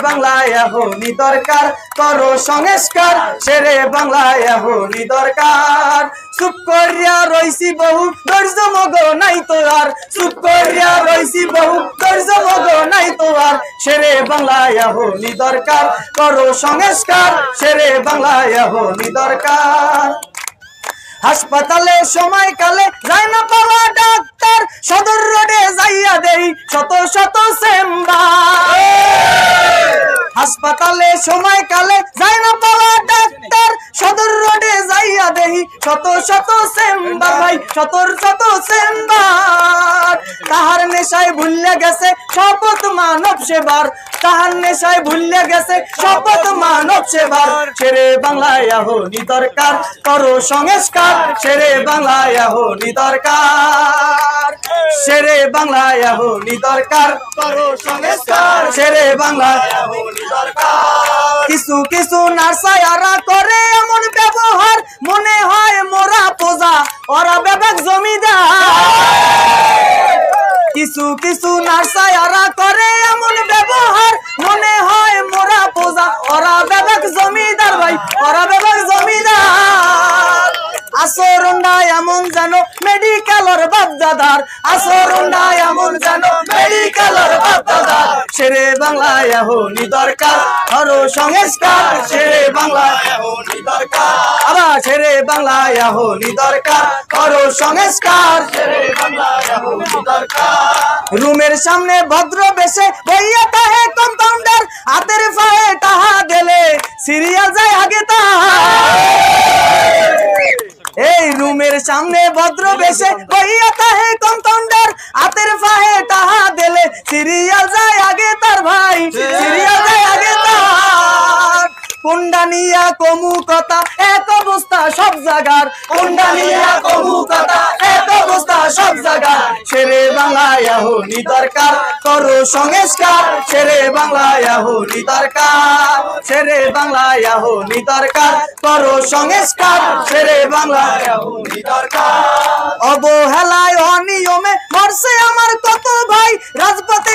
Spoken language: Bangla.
বাংলায় এখনই দরকার করো সংস্কার, শেরে বাংলায় এখনই দরকার। চুপ করিয়া রইছি বহু ধৈর্য মগ নাই তো আর, চুপ করিয়া রইছি বহু ধৈর্য মগ নাই তো আর, শেরে বাংলায় এখনই দরকার করো সংস্কার, শেরে বাংলায় এখনই দরকার। হাসপাতালে সময় কালে যায় না পাওয়া ডাক্তার, সদর রোডে যাইয়া দেই শত শত চেম্বার। হাসপাতালে সময় কালে যায় না পাওয়া ডাক্তার, সদর রোডে যাইয়া দেই শত শত চেম্বার, ভাই শত শত চেম্বার। তাহার নেশায় ভুলিয়া গেছে শপথ মানব সেবার, তাহার নেশায় ভুলিয়া গেছে শপথ মানব সেবার, শেরে বাংলায় এখনই দরকার করো সংস্কার, শেরে বাংলায় এখনই দরকার। শেরে বাংলায় এখনই দরকার করো সংস্কার, শেরে বাংলায় এখনই দরকার। কিছু কিছু নার্সাইয়ারা করে এমন ব্যবহার, মনে হয় মোরা পোজা ওরা বেবাক জমিদার। কিছু কিছু নার্সাইয়ারা করে এমন ব্যবহার, মনে হয় মোরা পোজা ওরা বেবাক জমিদার, ভাই ওরা বেবাক জমিদার। আচরণটা এমন যেন মেডিকেলের বাপদাদার, আচরণটা এমন যেন মেডিকেলের বাপদাদার, শেরে বাংলায় এখনই দরকার করো সংস্কার, শেরে বাংলায় এখনই দরকার। আবার শেরে বাংলায় এখনই দরকার করো সংস্কার, শেরে বাংলায় এখনই দরকার। রুমের সামনে ভদ্র বেশে বইয়া তাহে কম্পাউন্ডার, হাতের ফায়ে টাহা দিলে সিরিয়াল যায় আগে তাহা। এই রুমের সামনে ভদ্র বেশে বইয়া তাহে কম্পাউন্ডার, হাতের ফায়ে টাহা দিলে সিরিয়াল যায় আগে তার, ভাই সিরিয়াল যায় আগে তার। কোনটা নিয়া কমু কথা এক অবস্থা সব জায়গার, কোনটা নিয়া কমু কথা এক অবস্থা সব জায়গার, শেরে বাংলায় এখনই দরকার করো সংস্কার, শেরে বাংলায় এখনই দরকার, শেরে বাংলায় এখনই দরকার করো সংস্কার, শেরে বাংলায় এখনই দরকার। অবহেলায় অনিয়মে মরছে আমার কত ভাই, রাজপথে